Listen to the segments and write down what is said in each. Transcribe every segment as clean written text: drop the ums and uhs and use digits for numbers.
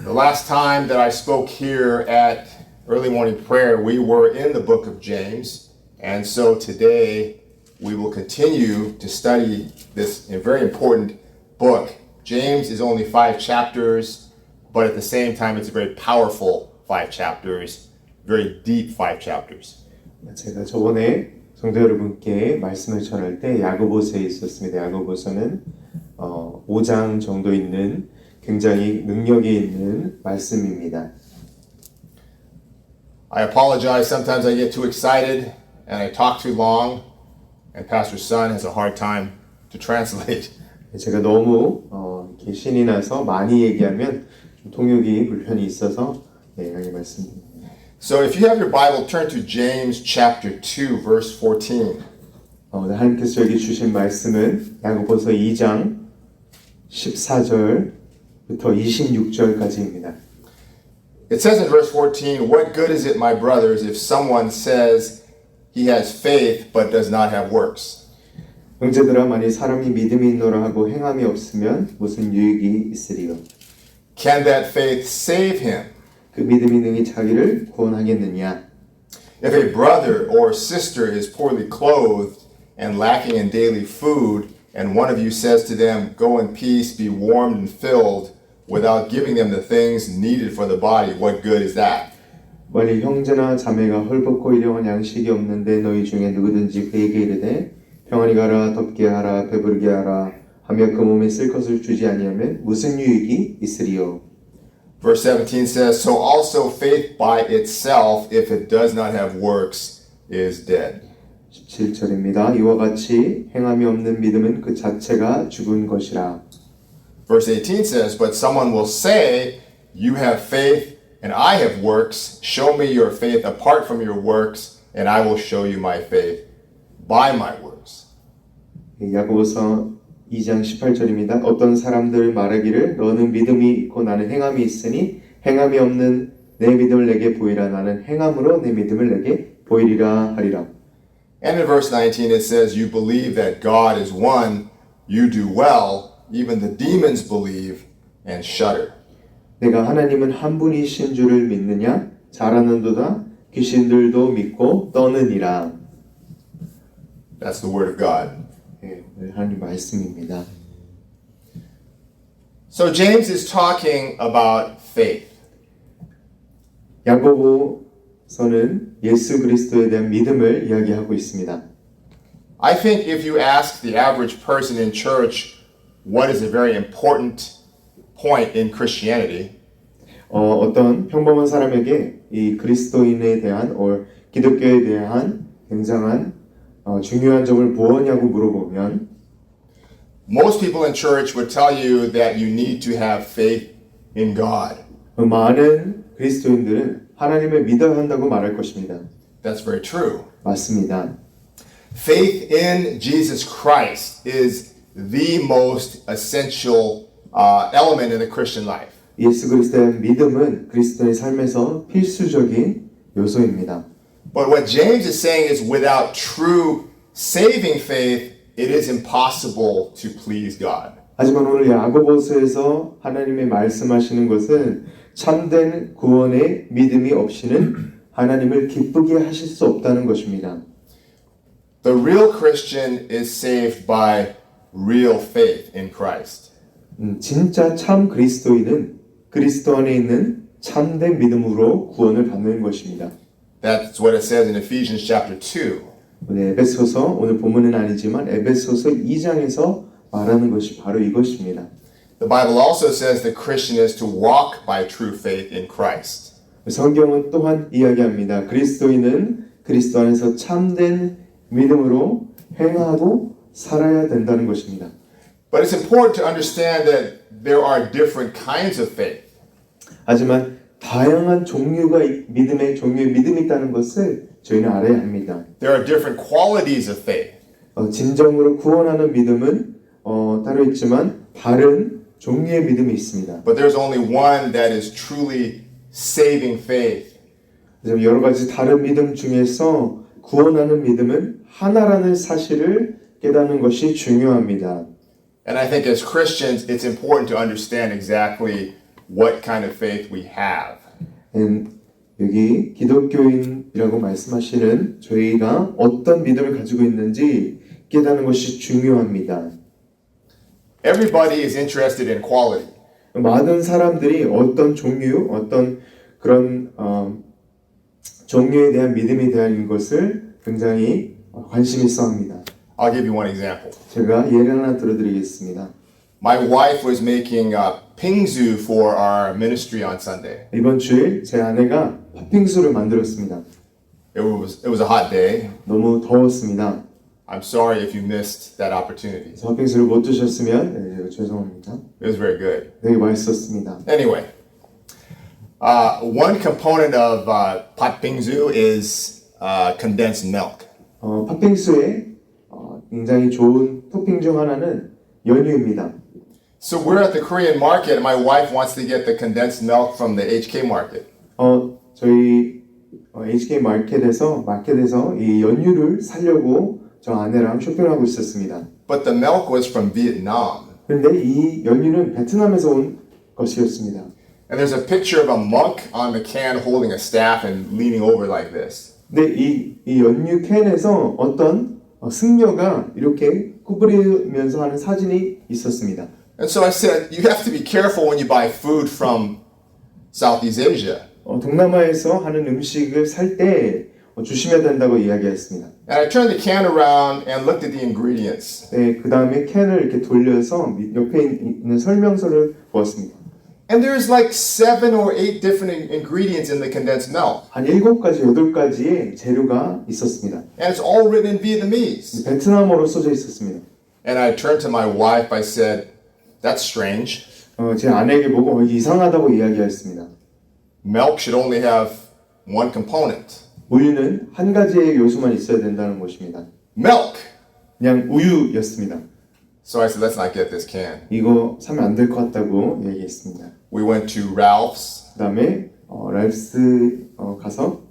The last time that I spoke here at early morning prayer, we were in the book of James. And so today we will continue to study this very important book. James is only 5 chapters, but at the same time it's a very powerful 5 chapters, very deep 5 chapters. 제가 저번에 성도 여러분께 말씀을 전할 때 야고보서에 있었습니다. 야고보서는 5장 정도 있는 굉장히 능력이 있는 말씀입니다. I apologize. Sometimes I get too excited and I talk too long, and Pastor Sun has a hard time to translate. 제가 너무 이렇게 신이 나서 많이 얘기하면 좀 통역이 불편이 있어서 이렇게 말씀드립니다. So if you have your Bible, turn to James chapter 2, verse 14. 하나님께서 여기 주신 말씀은 야고보서 2장 14절부터 26절까지입니다. It says in verse 14, "What good is it, my brothers, if someone says he has faith but does not have works?" 형제들아, 만일 사람이 믿음이 있노라 하고 행함이 없으면 무슨 유익이 있으리요? Can that faith save him? 그 믿음이 능히 자기를 구원하겠느냐? If a brother or sister is poorly clothed and lacking in daily food, and one of you says to them, "Go in peace, be warmed and filled," without giving them the things needed for the body, what good is that? 만일 형제나 자매가 헐벗고 일용할 양식이 없는데 너희 중에 누구든지 그에게 이르되 평안히 가라, 덥게 하라, 배부르게 하라 하며 그 몸에 쓸 것을 주지 아니하면 무슨 유익이 있으리요? Verse 17 says, "So also faith by itself, if it does not have works, is dead." 17절입니다. 이와 같이 행함이 없는 믿음은 그 자체가 죽은 것이라. Verse 18 says, "But someone will say, you have faith and I have works. Show me your faith apart from your works, and I will show you my faith by my works." 야고보서 2장 18절입니다. 어떤 사람들 말하기를 너는 믿음이 있고 나는 행함이 있으니 행함이 없는 내 믿음을 내게 보이라. 나는 행함으로 내 믿음을 내게 보이리라 하리라. And in verse 19 it says, "You believe that God is one. You do well. Even the demons believe and shudder." 내가 하나님은 한 분이신 줄을 믿느냐? 잘하는도다. 귀신들도 믿고 떠느니라. That's the word of God. 하나님 말씀입니다. So James is talking about faith. 야고보서는 예수 그리스도에 대한 믿음을 이야기하고 있습니다. I think if you ask the average person in church what is a very important point in Christianity, 어떤 평범한 사람에게 이 그리스도인에 대한 기독교에 대한 굉장한 중요한 점을 무엇이냐고 물어보면 most people in church would tell you that you need to have faith in God. 많은 그리스도인들은 하나님을 믿어야 한다고 말할 것입니다. That's very true. 맞습니다. Faith in Jesus Christ is the most essential element in the Christian life. 예수 그리스도에 대한 믿음은 그리스도의 삶에서 필수적인 요소입니다. But what James is saying is without true saving faith, it is impossible to please God. 하지만 오늘 야고보서에서 하나님의 말씀하시는 것은 참된 구원의 믿음이 없이는 하나님을 기쁘게 하실 수 없다는 것입니다. The real Christian is saved by real faith in Christ. 진짜 참 그리스도인은 그리스도 안에 있는 참된 믿음으로 구원을 받는 것입니다. That's what it says in Ephesians chapter 2. 에베소서, 오늘 본문은 아니지만 에베소서 2장에서 말하는 것이 바로 이것입니다. The Bible also says the Christian is to walk by true faith in Christ. 성경은 또한 이야기합니다. 그리스도인은 그리스도 안에서 참된 믿음으로 행하고 살아야 된다는 것입니다. But it's important to understand that there are different kinds of faith. 하지만 다양한 종류의 믿음이 있다는 것을 저희는 알아야 합니다. There are different qualities of faith. 진정으로 구원하는 믿음은 따로 있지만 다른 종류의 믿음이 있습니다. But there's only one that is truly saving faith. 여러 가지 다른 믿음 중에서 구원하는 믿음은 하나라는 사실을 깨닫는 것이 중요합니다. And I think as Christians, it's important to understand exactly what kind of faith we have. 여기 기독교인이라고 말씀하시는 저희가 어떤 믿음을 가지고 있는지 깨닫는 것이 중요합니다. Everybody is interested in quality. 많은 사람들이 어떤 종류, 어떤 그런 종류에 대한 믿음에 대한 것을 굉장히 관심 있어 합니다. I'll give you one example. 제가 예를 하나 들어드리겠습니다. My wife was making pingzu for our ministry on Sunday. 이번 주일 제 아내가 팥빙수를 만들었습니다. It was a hot day. 너무 더웠습니다. I'm sorry if you missed that opportunity. 팥빙수를 못 드셨으면 죄송합니다. It was very good. 되게 맛있었습니다. Anyway, one component of patbingzu is condensed milk. 팥빙수에 굉장히 좋은 토핑 중 하나는 연유입니다. So we're at the Korean market and my wife wants to get the condensed milk from the HK market. 저희 HK 마켓에서 이 연유를 사려고 저 아내랑 쇼핑하고 있었습니다. But the milk was from Vietnam. 그런데 이 연유는 베트남에서 온 것이었습니다. And there's a picture of a monk on the can holding a staff and leaning over like this. 근데 이 연유 캔에서 어떤 승려가 이렇게 구부리면서 하는 사진이 있었습니다. And so I said, you have to be careful when you buy food from Southeast Asia. 동남아에서 하는 음식을 살 때 조심해야 된다고 이야기했습니다. And I turned the can around and looked at the ingredients. 네, 그 다음에 캔을 이렇게 돌려서 옆에 있는 설명서를 보았습니다. And there's like 7 or 8 different ingredients in the condensed milk. 한 7가지, 8가지의 재료가 있었습니다. And it's all written in Vietnamese. 베트남어로 써져 있었습니다. And I turned to my wife, I said, that's strange. 제 아내에게 보고 이상하다고 이야기했습니다. Milk should only have one component. 우유는 한 가지의 요소만 있어야 된다는 것입니다. Milk! 그냥 우유였습니다. So I said, let's not get this can. 이거 사면 안 될 것 같다고 얘기했습니다. We went to Ralph's 그 다음에 랄프스 가서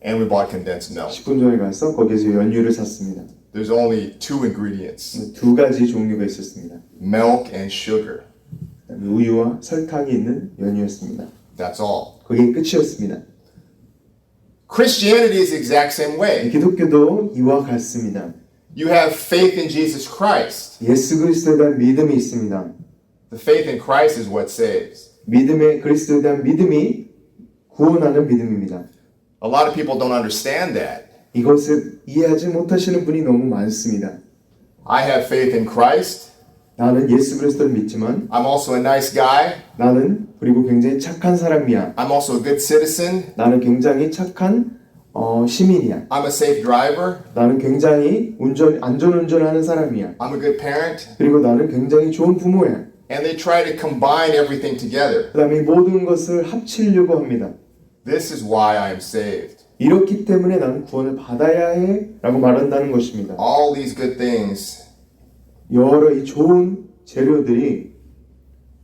and we bought condensed milk. 10분 전에 가서 거기에서 연유를 샀습니다. There's only 2 ingredients, 2가지 종류가 있었습니다. milk and sugar. 그다음에 우유와 설탕이 있는 연유였습니다. That's all. 그게 끝이었습니다. Christianity is the exact same way. 기독교도 이와 같습니다. You have faith in Jesus Christ. 예수 그리스도에 대한 믿음이 있습니다. The faith in Christ is what saves. 그리스도에 대한 믿음이 구원하는 믿음입니다. A lot of people don't understand that. 이것을 이해하지 못하시는 분이 너무 많습니다. I have faith in Christ. 나는 예수 그리스도를 믿지만 I'm also a nice guy. 나는 그리고 굉장히 착한 사람이야. I'm also a good citizen. 나는 굉장히 착한 시민이야. I'm a safe driver. 나는 굉장히 안전운전하는 사람이야. I'm a good parent. 그리고 나는 굉장히 좋은 부모야. And they try to combine everything together. 그 다음에 모든 것을 합치려고 합니다. This is why I am saved. 이렇기 때문에 나는 구원을 받아야 해 라고 말한다는 것입니다. All these good things 여러 이 좋은 재료들이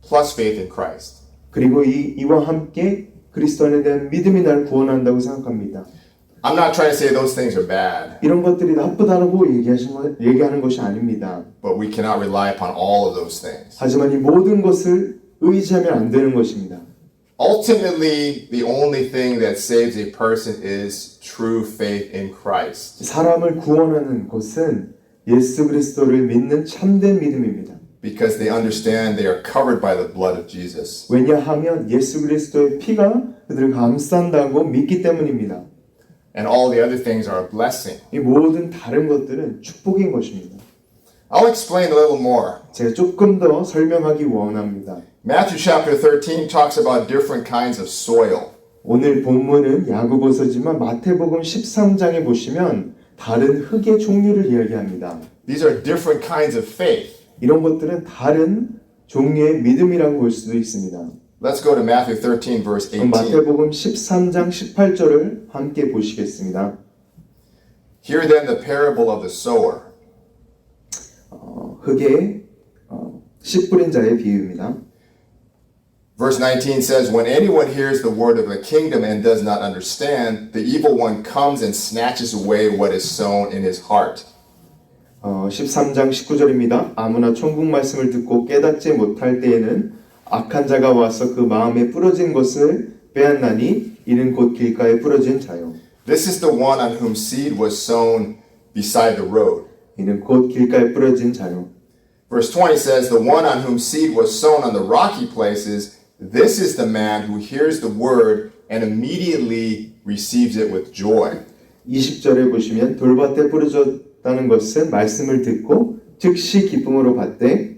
plus faith in Christ. 그리고 이와 함께 그리스도 안에 대한 믿음이 나를 구원한다고 생각합니다. I'm not trying to say those things are bad, 이런 것들이 나쁘다고 얘기하는 것이 아닙니다. but we cannot rely upon all of those things. 하지만 이 모든 것을 의지하면 안 되는 것입니다. Ultimately, the only thing that saves a person is true faith in Christ. 사람을 구원하는 것은 예수 그리스도를 믿는 참된 믿음입니다. Because they understand they are covered by the blood of Jesus. 왜냐하면 예수 그리스도의 피가 그들을 감싼다고 믿기 때문입니다. And all the other things are a blessing. 이 모든 다른 것들은 축복인 것입니다. I'll explain a little more. 제가 조금 더 설명하기 원합니다. Matthew chapter 13 talks about different kinds of soil. 오늘 본문은 야고보서지만 마태복음 13장에 보시면 다른 흙의 종류를 이야기합니다. These are different kinds of faith. 이런 것들은 다른 종류의 믿음이라고 볼 수도 있습니다. Let's go to Matthew 13 verse 18. 마태복음 13장 18절을 함께 보시겠습니다. Hear then the parable of the sower. 흙의 씨 뿌린 자의 비유입니다. Verse 19 says, When anyone hears the word of the kingdom and does not understand, the evil one comes and snatches away what is sown in his heart. 13장 19절입니다. 아무나 천국 말씀을 듣고 깨닫지 못할 때에는 악한 자가 와서 그 마음에 뿌러진 것을 빼앗나니 이는 곧 길가에 뿌러진 자요. This is the one on whom seed was sown beside the road. 이는 곧 길가에 뿌러진 자요. Verse 20 says, the one on whom seed was sown on the rocky places, this is the man who hears the word and immediately receives it with joy. 20절에 보시면 돌밭에 뿌려졌다는 것은 말씀을 듣고 즉시 기쁨으로 받되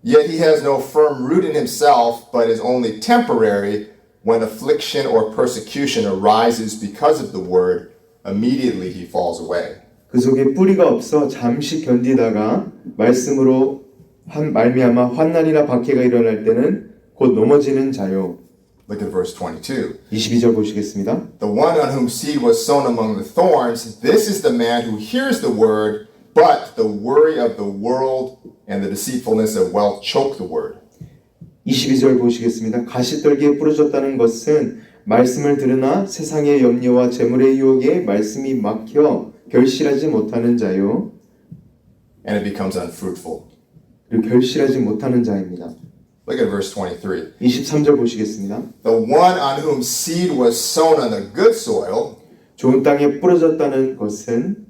Yet he has no firm root in himself, but is only temporary. When affliction or persecution arises because of the word, immediately he falls away. 그 속에 뿌리가 없어 잠시 견디다가 말씀으로 말미암아 환난이나 박해가 일어날 때는 곧 넘어지는 자요. Look at verse 22. 22절 보시겠습니다. The one on whom seed was sown among the thorns, this is the man who hears the word, but the worry of the world and the deceitfulness of wealth choke the word. 22절 보시겠습니다. 가시떨기에 뿌려졌다는 것은 말씀을 들으나 세상의 염려와 재물의 유혹에 말씀이 막혀 결실하지 못하는 자요. And it becomes unfruitful. 그리고 결실하지 못하는 자입니다. Look at verse 23. 23절 보시겠습니다. The one on whom seed was sown on the good soil, 좋은 땅에 뿌려졌다는 것은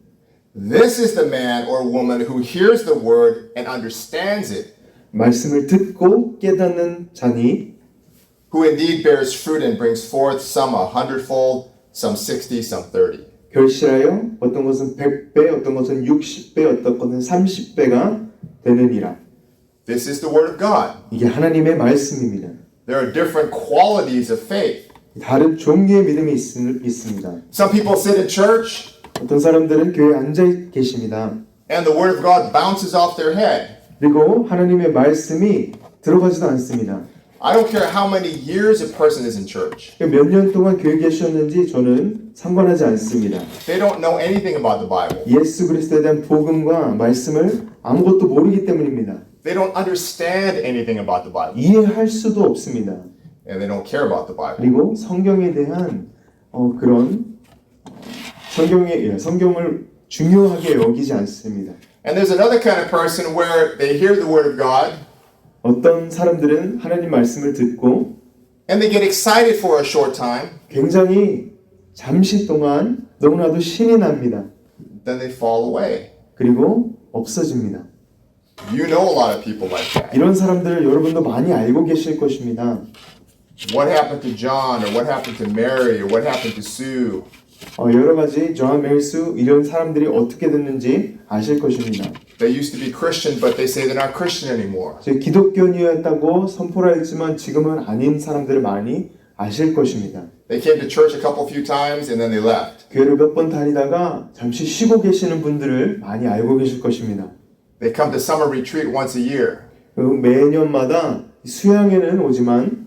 this is the man or woman who hears the word and understands it, 말씀을 듣고 깨닫는 자니 who indeed bears fruit and brings forth some 100-fold, some 60, some 30. 결실하여 어떤 것은 100배, 어떤 것은 60배, 어떤 것은 30배가 되느니라. This is the word of God. 이게 하나님의 말씀입니다. There are different qualities of faith. 다른 종류의 믿음이 있습니다. Some people sit in church 어떤 사람들은 교회에 앉아 계십니다. and the word of God bounces off their head. 그리고 하나님의 말씀이 들어가지도 않습니다. I don't care how many years a person is in church. 몇 년 동안 교회에 계셨는지 저는 상관하지 않습니다. They don't know anything about the Bible. 예수 그리스도에 대한 복음과 말씀을 아무것도 모르기 때문입니다. They don't understand anything about the Bible. 이해할 수도 없습니다. And they don't care about the Bible. 그리고 성경에 대한 그런 성경을 중요하게 여기지 않습니다. And there's another kind of person where they hear the word of God 어떤 사람들은 하나님 말씀을 듣고 and they get excited for a short time, 굉장히 잠시 동안 너무나도 신이 납니다. then they fall away. 그리고 없어집니다. You know a lot of people like that. 이런 사람들을 여러분도 많이 알고 계실 것입니다. What happened to John or what happened to Mary or what happened to Sue? 여러 가지 존 메리스 이런 사람들이 어떻게 됐는지 아실 것입니다. They used to be Christian, but they say they're not Christian anymore. 기독교인이었다고 선포를 했지만 지금은 아닌 사람들을 많이 아실 것입니다. They came to church a few times and then they left. 교회를 몇 번 다니다가 잠시 쉬고 계시는 분들을 많이 알고 계실 것입니다. They come to summer retreat once a year. 매년마다 수양회는 오지만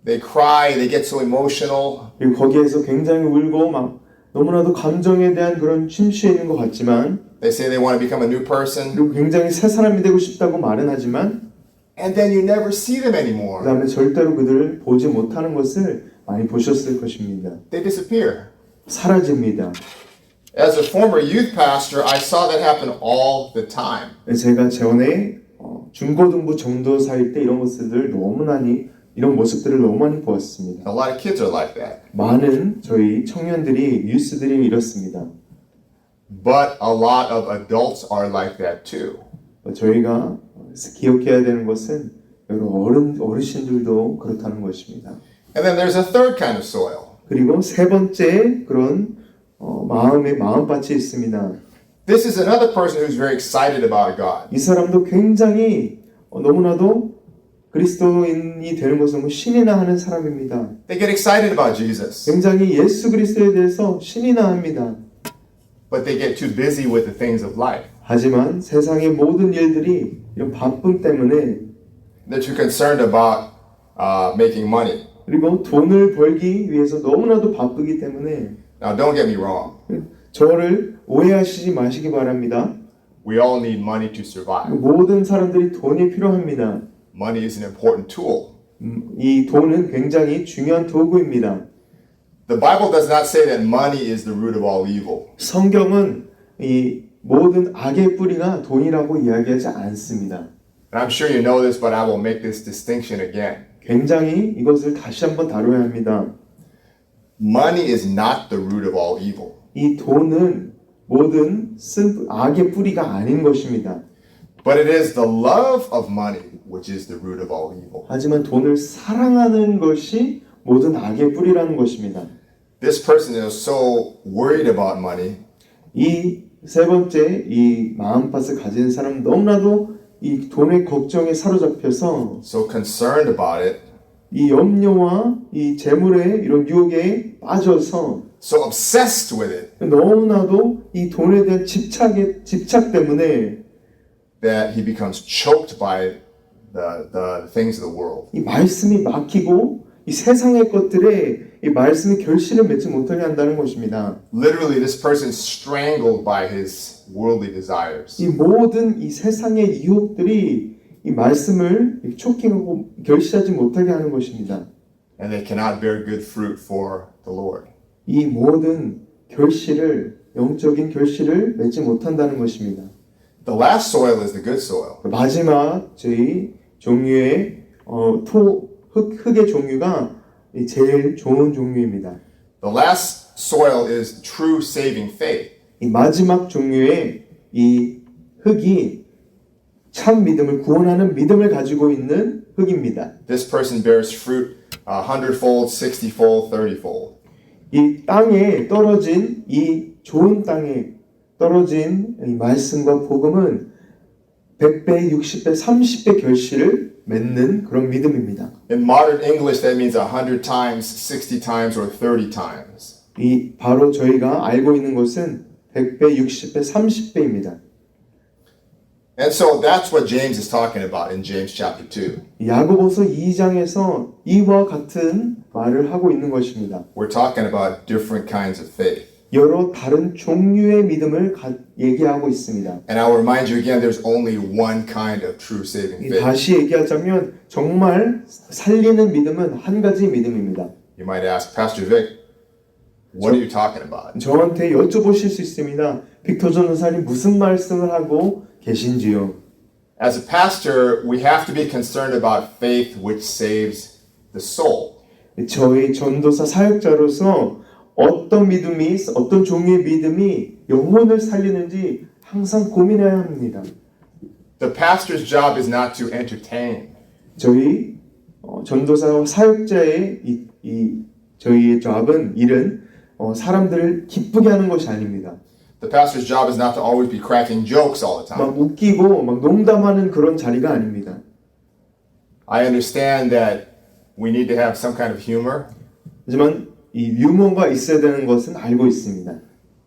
They cry, they get so emotional. 그리고 거기에서 굉장히 울고 막 너무나도 감정에 대한 그런 침취해 있는 것 같지만 They say they want to become a new person. 그리고 굉장히 새 사람이 되고 싶다고 말은 하지만 And then you never see them anymore. 그 다음에 절대로 그들을 보지 못하는 것을 많이 보셨을 것입니다. They disappear. 사라집니다. As a former youth pastor, I saw that happen all the time. 제가 전에 중고등부 전도사일 때 이런 모습들을 너무 많이 보았습니다. A lot of kids are like that. 많은 저희 청년들이 유스들이 이렇습니다. But a lot of adults are like that too. 저희가 기억해야 되는 것은 여러 어르신들도 그렇다는 것입니다. And then there's a third kind of soil. 그리고 세 번째 그런 마음밭이 있습니다. This is another person who's very excited about God. 이 사람도 굉장히 너무나도 그리스도인이 되는 것을 너무 신이 나 하는 사람입니다. They get excited about Jesus. 굉장히 예수 그리스도에 대해서 신이 나 합니다. But they get too busy with the things of life. 하지만 세상의 모든 일들이 이런 바쁨 때문에 They're too concerned about making money. 그리고 돈을 벌기 위해서 너무나도 바쁘기 때문에 Now, don't get me wrong. 저를 오해하시지 마시기 바랍니다. We all need money to survive. 모든 사람들이 돈이 필요합니다. Money is an important tool. 이 돈은 굉장히 중요한 도구입니다. The Bible does not say that money is the root of all evil. 성경은 이 모든 악의 뿌리가 돈이라고 이야기하지 않습니다. And I'm sure you know this, but I will make this distinction again. 굉장히 이것을 다시 한번 다뤄야 합니다. Money is not the root of all evil. 이 돈은 모든 악의 뿌리가 아닌 것입니다. But it is the love of money which is the root of all evil. 하지만 돈을 사랑하는 것이 모든 악의 뿌리라는 것입니다. This person is so worried about money 이 세 번째 이 마음밭을 가진 사람 너무나도 이 돈의 걱정에 사로잡혀서 so concerned about it, 이 염려와 이 재물의 이런 유혹에 빠져서 so obsessed with it 너무나도 이 돈에 대한 집착 때문에 that he becomes choked by the things of the world. 이 말씀이 막히고 이 세상의 것들에 이 말씀이 결실을 맺지 못하게 한다는 것입니다. Literally, this person is strangled by his worldly desires. 이 모든 이 세상의 유혹들이 이 말씀을 초킹하고 결실하지 못하게 하는 것입니다. And they cannot bear good fruit for the Lord. 이 모든 영적인 결실을 맺지 못한다는 것입니다. The last soil is the good soil. 마지막 저희 종류의 흙의 종류가 제일 좋은 종류입니다. The last soil is true saving faith. 이 마지막 종류의 이 흙이 참 믿음을 구원하는 믿음을 가지고 있는 흙입니다. This person bears fruit 100-fold, 60-fold, 30-fold. 이 땅에 떨어진 이 좋은 땅에 떨어진 이 말씀과 복음은 100배, 60배, 30배 결실을 맺는 그런 믿음입니다. In modern English, that means 100 times, 60 times, or 30 times. 이 바로 저희가 알고 있는 것은 100배, 60배, 30배입니다. And so that's what James is talking about in James chapter 2. 야고보서 2장에서 이와 같은 말을 하고 있는 것입니다. We're talking about different kinds of faith. 여러 다른 종류의 믿음을 얘기하고 있습니다. And I'll remind you again, there's only one kind of true saving faith. 다시 얘기하자면 정말 살리는 믿음은 한 가지 믿음입니다. You might ask, Pastor Vic, what are you talking about? 저한테 여쭤보실 수 있습니다. 빅터 전도사님 무슨 말씀을 하고 계신지요? As a pastor, we have to be concerned about faith which saves the soul. 저희 전도사 사역자로서 어떤 종류의 믿음이 영혼을 살리는지 항상 고민해야 합니다. The pastor's job is not to entertain. 저희 전도사 사역자의 저희의 일은 사람들을 기쁘게 하는 것이 아닙니다. The pastor's job is not to always be cracking jokes all the time. 막 웃기고 막 농담하는 그런 자리가 아닙니다. I understand that we need to have some kind of humor 하지만 이 유머가 있어야 되는 것은 알고 있습니다.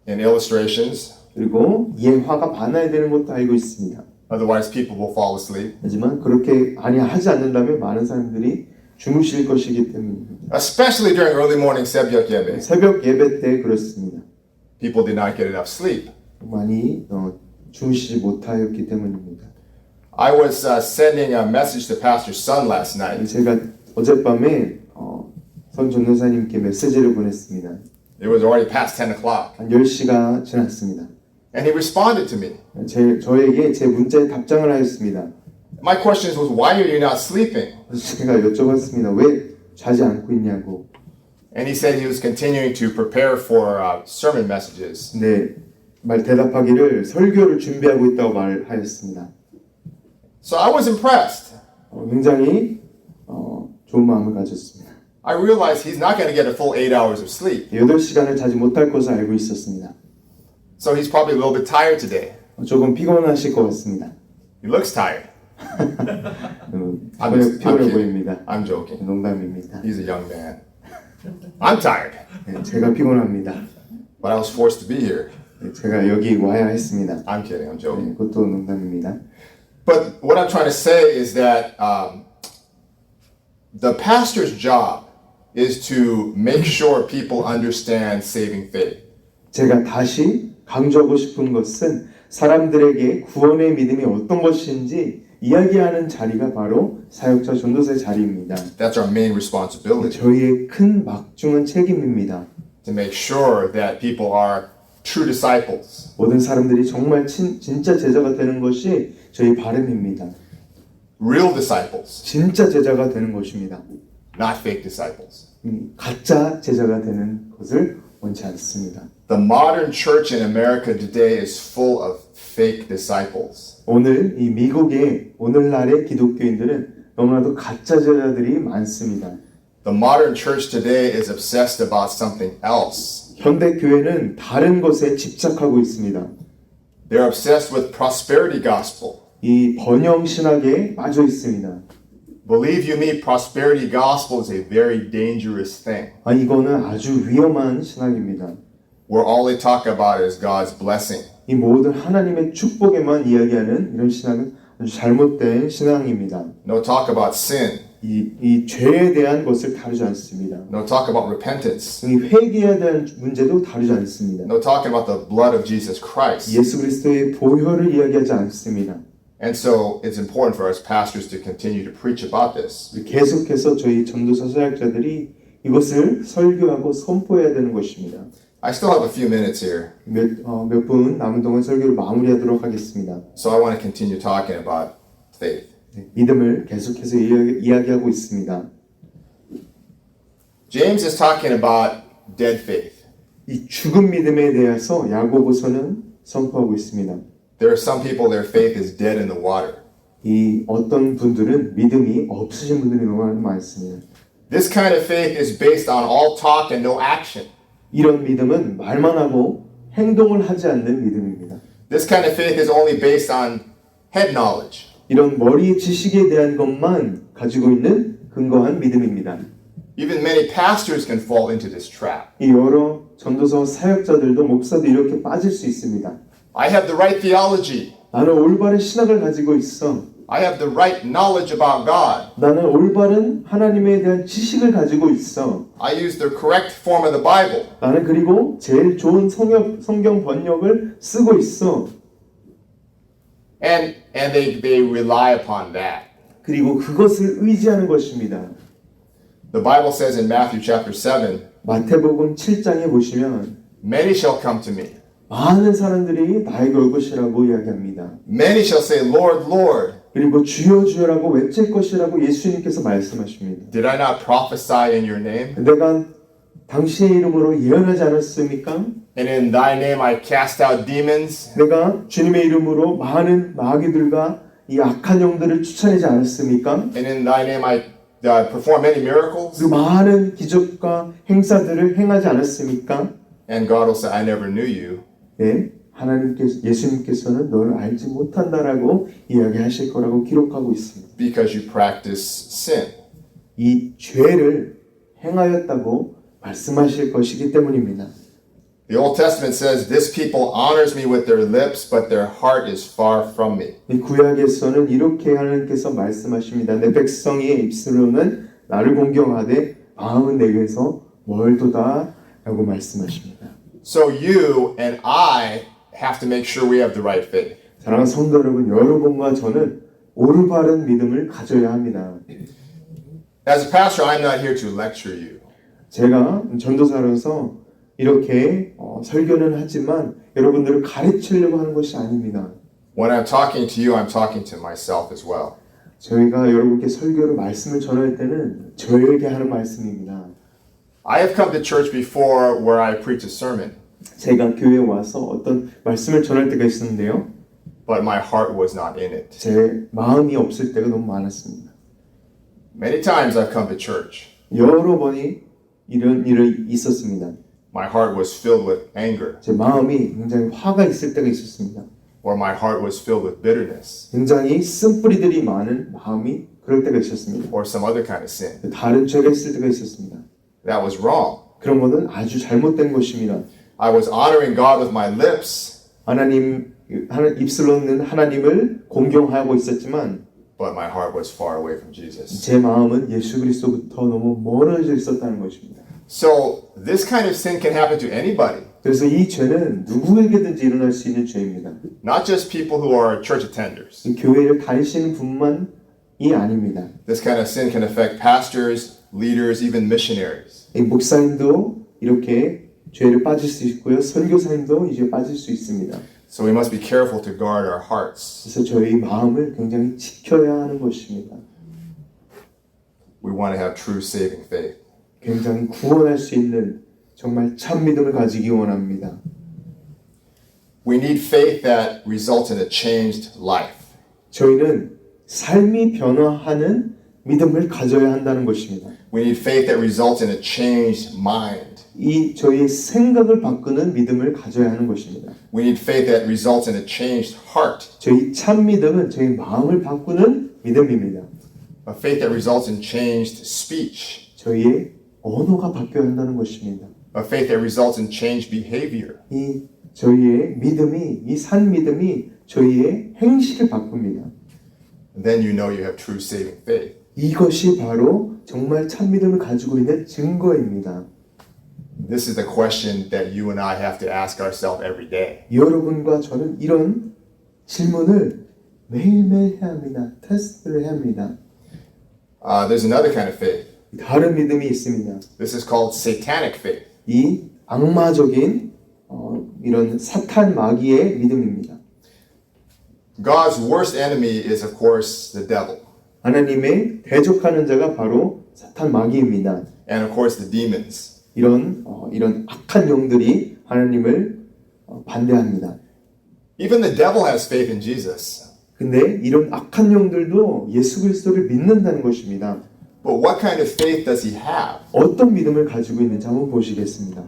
and illustrations. 그리고 예화가 많아야 되는 것도 알고 있습니다. Otherwise, people will fall asleep. 하지만 그렇게 하지 않는다면 많은 사람들이 주무실 것이기 때문입니다. Especially during early morning 새벽 예배. 새벽 예배 때 그렇습니다. People did not get enough sleep. 많이 주무시지 못하였기 때문입니다. I was sending a message to Pastor's son last night. 제가 어젯밤에 선 전도사님께 메시지를 보냈습니다. It was already past 10 o'clock. 한 10시가 지났습니다. And he responded to me. 저에게 제 문자에 답장을 하였습니다. My question was, why are you not sleeping? 그래서 제가 여쭤봤습니다. 왜 자지 않고 있냐고. And he said he was continuing to prepare for sermon messages. 네, 대답하기를 설교를 준비하고 있다고 말하였습니다. So I was impressed. 굉장히 좋은 마음을 가졌습니다. I realized he's not going to get a full 8 hours of sleep. 8시간을 자지 못할 것을 알고 있었습니다. So he's probably a little bit tired today. 조금 피곤하실 것 같습니다. He looks tired. 피곤해 보입니다. I'm joking. 농담입니다. He's a young man. I'm tired. 네, 제가 피곤합니다. But I was forced to be here. 네, 제가 여기 와야 했습니다. I'm kidding. I'm joking. 네, 그것도 농담입니다. But what I'm trying to say is that the pastor's job is to make sure people understand saving faith. 제가 다시 강조하고 싶은 것은 사람들에게 구원의 믿음이 어떤 것인지 이야기하는 자리가 바로 사역자 전도사의 자리입니다. That's our main responsibility. 저희의 큰 막중한 책임입니다. To make sure that people are true disciples. 모든 사람들이 정말 진짜 제자가 되는 것이 저희 바람입니다. real disciples, 진짜 제자가 되는 것입니다. not fake disciples. 가짜 제자가 되는 것을 원치 않습니다. The modern church in America today is full of fake disciples. 오늘 이 미국의 오늘날의 기독교인들은 너무나도 가짜 제자들이 많습니다. The modern church today is obsessed about something else. 현대 교회는 다른 것에 집착하고 있습니다. They're obsessed with prosperity gospel. 이 번영 신학에 빠져 있습니다. Believe you me, prosperity gospel is a very dangerous thing. 이거는 아주 위험한 신학입니다. Where all they talk about is God's blessing. 이 모든 하나님의 축복에만 이야기하는 이런 신학은 아주 잘못된 신앙입니다. No talk about sin. 이 죄에 대한 것을 다루지 않습니다. No talk about repentance. 이 회개에 대한 문제도 다루지 않습니다. No talking about the blood of Jesus Christ. 예수 그리스도의 보혈을 이야기하지 않습니다. And so it's important for us pastors to continue to preach about this. 계속해서 저희 전도사 사역자들이 이것을 설교하고 선포해야 되는 것입니다. I still have a few minutes here, 몇 분 남은 동안 설교를 마무리하도록 하겠습니다. so I want to continue talking about faith. 믿음을 계속해서 이야기하고 있습니다. James is talking about dead faith. 이 죽은 믿음에 대해서 야고보서는 선포하고 있습니다. There are some people, their faith is dead in the water. 이 어떤 분들은 믿음이 없으신 분들이 너무 많습니다. This kind of faith is based on all talk and no action. 이런 믿음은 말만 하고 행동을 하지 않는 믿음입니다. This kind of faith is only based on head knowledge. 이런 머리의 지식에 대한 것만 가지고 있는 근거한 믿음입니다. Even many pastors can fall into this trap. 이 여러 전도서 사역자들도 목사도 이렇게 빠질 수 있습니다. I have the right theology. 나는 올바른 신학을 가지고 있어. I have the right knowledge about God. 나는 올바른 하나님에 대한 지식을 가지고 있어. I use the correct form of the Bible. 나는 그리고 제일 좋은 성경 번역을 쓰고 있어. And they rely upon that. 그리고 그것을 의지하는 것입니다. The Bible says in Matthew chapter 7, 마태복음 7장에 보시면 many shall come to me. 많은 사람들이 나에게 올 것이라고 이야기합니다. Many shall say, Lord, Lord, 그리고 주여 주여라고 외칠 것이라고 예수님께서 말씀하십니다. did I not prophesy in your name? 내가 당신의 이름으로 예언하지 않았습니까? And in thy name I cast out demons? 내가 주님의 이름으로 많은 마귀들과 이 악한 영들을 쫓아내지 않았습니까? And in thy name I perform many miracles? 그 많은 기적과 행사들을 행하지 않았습니까? And God will say, I never knew you. 네, 예수님께서는 너를 알지 못한다라고 이야기하실 거라고 기록하고 있습니다. Because you practice sin. 이 죄를 행하였다고 말씀하실 것이기 때문입니다. The Old Testament says, this people honors me with their lips, but their heart is far from me. 이 구약에서는 이렇게 하나님께서 말씀하십니다. 내 백성의 입술로는 나를 공경하되 마음은 내게서 멀도다 라고 말씀하십니다. So you and I have to make sure we have the right faith. 사랑하는 성도 여러분, 여러분과 저는 올바른 믿음을 가져야 합니다. As a pastor, I'm not here to lecture you. 제가 전도사로서 이렇게 설교는 하지만 여러분들을 가르치려고 하는 것이 아닙니다. When I'm talking to you, I'm talking to myself as well. 저희가 여러분께 설교를 말씀을 전할 때는 저에게 하는 말씀입니다. I have come to church before where I preach a sermon, 제가 교회에 와서 어떤 말씀을 전할 때가 있었는데요. but my heart was not in it. 제 마음이 없을 때가 너무 많았습니다. Many times I've come to church. 여러 번이 이런 일이 있었습니다. My heart was filled with anger, 제 마음이 굉장히 화가 있을 때가 있었습니다. or my heart was filled with bitterness, 굉장히 쓴뿌리들이 많은 마음이 그럴 때가 있었습니다. or some other kind of sin. 다른 죄가 있을 때가 있었습니다. That was wrong. 그런 것은 아주 잘못된 것입니다. I was honoring God with my lips, 입술로는 하나님을 공경하고 있었지만 but my heart was far away from Jesus. 제 마음은 예수 그리스도부터 너무 멀어져 있었다는 것입니다. So this kind of sin can happen to anybody, 그래서 이 죄는 누구에게든지 일어날 수 있는 죄입니다. not just people who are church attenders. 이 교회를 다니시는 분만이 아닙니다. This kind of sin can affect pastors, leaders, even missionaries. 이 목사님도 이렇게 죄를 빠질 수 있고요. 선교사님도 이제 빠질 수 있습니다. So we must be careful to guard our hearts. 그래서 저희 마음을 굉장히 지켜야 하는 것입니다. We want to have true saving faith. 굉장히 구원할 수 있는 정말 참 믿음을 가지기 원합니다. We need faith that results in a changed life. 저희는 삶이 변화하는 믿음을 가져야 한다는 것입니다. We need faith that results in a changed mind. 이 저희의 생각을 바꾸는 믿음을 가져야 하는 것입니다. We need faith that results in a changed heart. 저희 참 믿음은 저희 마음을 바꾸는 믿음입니다. A faith that results in changed speech. 저희의 언어가 바뀌어야 한다는 것입니다. A faith that results in changed behavior. 이 저희의 믿음이, 이 산 믿음이 저희의 행실을 바꿉니다. Then you know you have true saving faith. 이것이 바로 정말 참 믿음을 가지고 있는 증거입니다. This is the question that you and I have to ask ourselves every day. 여러분과 저는 이런 질문을 매일매일 해야 합니다. 테스트를 해야 합니다. There's another kind of faith. 다른 믿음이 있습니다. This is called satanic faith. 이 악마적인 이런 사탄 마귀의 믿음입니다. God's worst enemy is, of course, the devil. 하나님의 대적하는 자가 바로 사탄 마귀입니다. And, of course, the demons. 이런 악한 영들이 하나님을 반대합니다. Even the devil has faith in Jesus. 근데 이런 악한 영들도 예수 그리스도를 믿는다는 것입니다. But what kind of faith does he have? 어떤 믿음을 가지고 있는지 한번 보시겠습니다.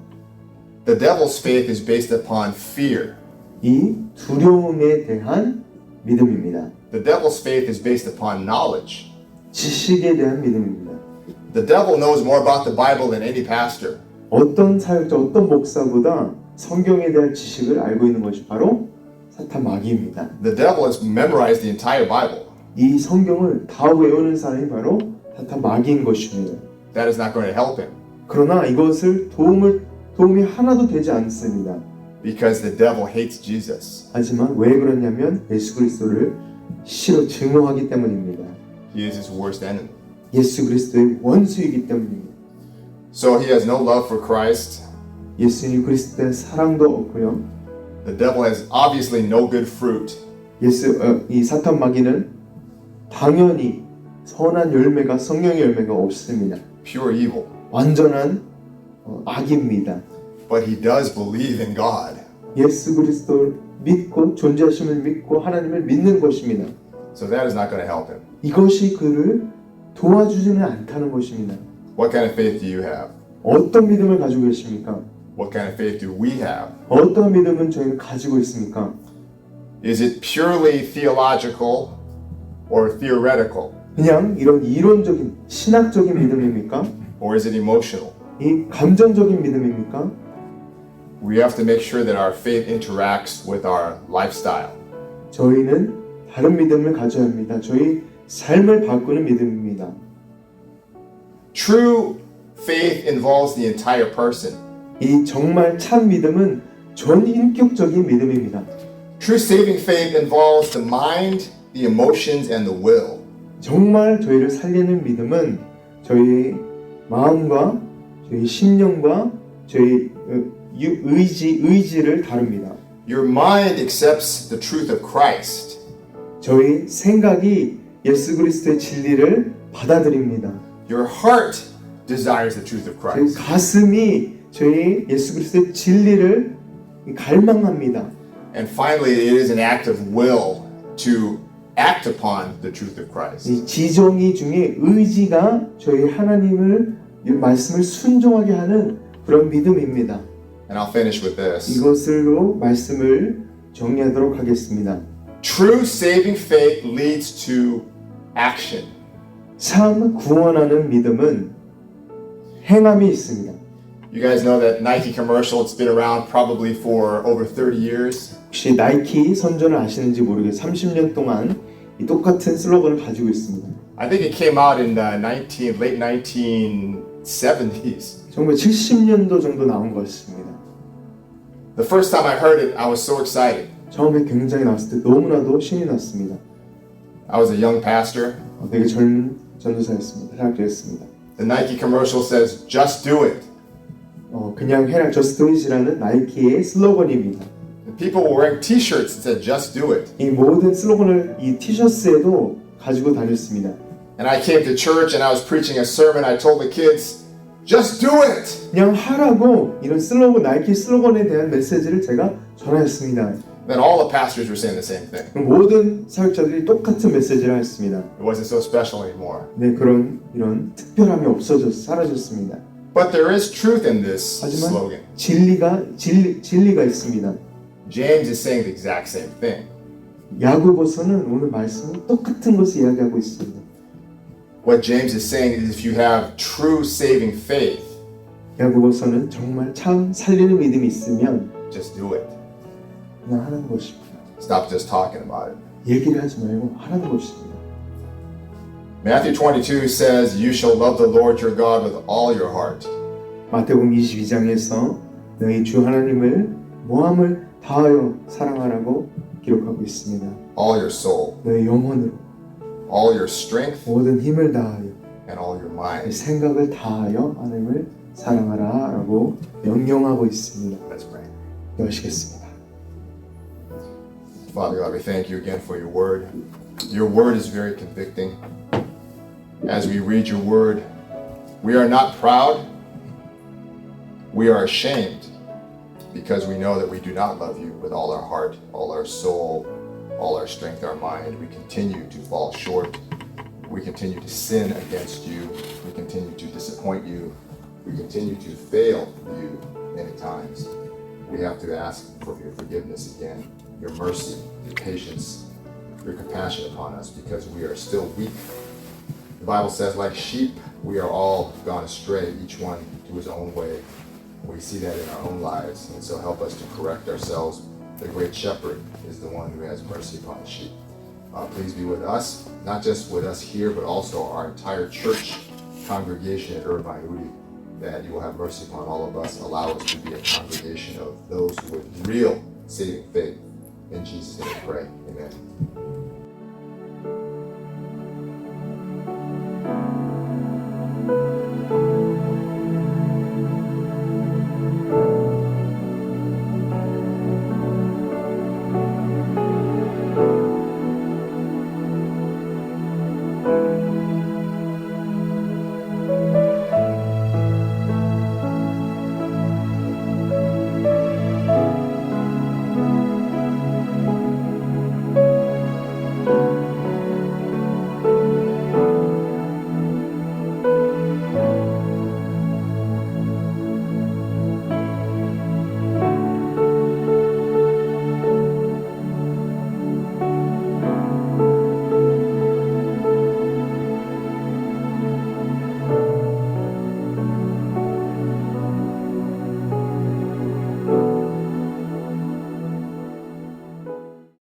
The devil's faith is based upon fear. 이 두려움에 대한 믿음입니다. The devil's faith is based upon knowledge. 지식에 대한 믿음입니다. The devil knows more about the Bible than any pastor. 어떤 사역자, 어떤 목사보다 성경에 대한 지식을 알고 있는 것이 바로 사탄 마귀입니다. The devil has memorized the entire Bible. 이 성경을 다 외우는 사람이 바로 사탄 마귀인 것입니다. That is not going to help him 그러나 이것을 도움이 하나도 되지 않습니다. because the devil hates Jesus. 하지만 왜 그러냐면 예수 그리스도를 싫어 증오하기 때문입니다. He is his worst enemy. 예수 그리스도의 원수이기 때문입니다. So he has no love for Christ. 예수님 그리스도의 사랑도 없고요. The devil has obviously no good fruit. 이 사탄 마귀는 당연히 선한 열매가 성령의 열매가 없습니다. Pure evil. 완전한 악입니다. But he does believe in God. 예수 그리스도를 믿고 존재하심을 믿고 하나님을 믿는 것입니다. So that is not going to help him. 이것이 그를 도와주지는 않다는 것입니다. What kind of faith do you have? 어떤 믿음을 가지고 계십니까? What kind of faith do we have? 어떤 믿음은 저희는 가지고 있습니까? Is it purely theological or theoretical? 그냥 이런 이론적인 신학적인 믿음입니까? Or is it emotional? 이 감정적인 믿음입니까? We have to make sure that our faith interacts with our lifestyle. 저희는 다른 믿음을 가져야 합니다. 저희 삶을 바꾸는 믿음입니다. True faith involves the entire person. 이 정말 참 믿음은 전 인격적인 믿음입니다. True saving faith involves the mind, the emotions, and the will. 정말 저희를 살리는 믿음은 저희의 마음과 저희 심령과 저희 의지를 다룹니다. Your mind accepts the truth of Christ. 저희 생각이 예수 그리스도의 진리를 받아들입니다. Your heart desires the truth of 저희 Christ. 가슴이 저희 예수 그리스도의 진리를 갈망합니다. And finally, it is an act of will to act upon the truth of Christ. 이 지정의 중에 의지가 저희 하나님을 말씀을 순종하게 하는 그런 믿음입니다. And I'll finish with this. 이것으로 말씀을 정리하도록 하겠습니다. True saving faith leads to action. 참 구원하는 믿음은 행함이 있습니다. You guys know that Nike commercial, it's been around probably for over 30 years. 혹시 나이키 선전을 아시는지 모르겠어요. 30년 동안 이 똑같은 슬로건을 가지고 있습니다. I think it came out in the late 1970s. 1970년도 정도 나온 것 같습니다. The first time I heard it, I was so excited. 처음에 굉장히 나왔을 때 너무나도 신이 났습니다. I was a young pastor. 되게 젊은 전도사였습니다. 사역자였습니다. The Nike commercial says, just do it. 그냥 해라, Just Do It이라는 나이키의 슬로건입니다. And People were wearing T-shirts that said "Just do it." 이 모든 슬로건을 이 티셔츠에도 가지고 다녔습니다. And I came to church and I was preaching a sermon. I told the kids, "Just do it." 그냥 하라고 이런 슬로건, 나이키 슬로건에 대한 메시지를 제가 전하였습니다. Then all the pastors were saying the same thing. 모든 사역자들이 똑같은 메시지를 했습니다. It wasn't so special anymore. 네, 이런 특별함이 사라졌습니다. But there is truth in this 하지만 slogan. 진리가 있습니다. James is saying the exact same thing. 야고보서는 오늘 말씀은 똑같은 것을 이야기하고 있습니다. What James is saying is if you have true saving faith, 야고보서는 정말 참 살리는 믿음이 있으면 just do it. 그냥 하는 것입니다. Stop just talking about it. 얘기를 하지 말고 하는 것입니다. Matthew 22 says, "You shall love the Lord your God with all your heart, 마태복음 22장에서 너희 주 하나님을 모함을 다하여 사랑하라고 기록하고 있습니다. all your soul, 너희 영혼으로 all your strength, 모든 힘을 다하여 and all your mind." 생각을 다하여 하나님을 사랑하라라고 명령하고 있습니다. Let's pray. 기도하시겠습니다. Father God, we thank you again for your word. Your word is very convicting. As we read your word, we are not proud. We are ashamed because we know that we do not love you with all our heart, all our soul, all our strength, our mind. We continue to fall short. We continue to sin against you. We continue to disappoint you. We continue to fail you many times. We have to ask for your forgiveness again, your mercy, your patience, your compassion upon us because we are still weak. The Bible says, like sheep, we are all gone astray, each one to his own way. We see that in our own lives, and so help us to correct ourselves. The great shepherd is the one who has mercy upon the sheep. Please be with us, not just with us here, but also our entire church congregation at Irvine Udi, that you will have mercy upon all of us. Allow us to be a congregation of those with real saving faith. In Jesus' name we pray. Amen.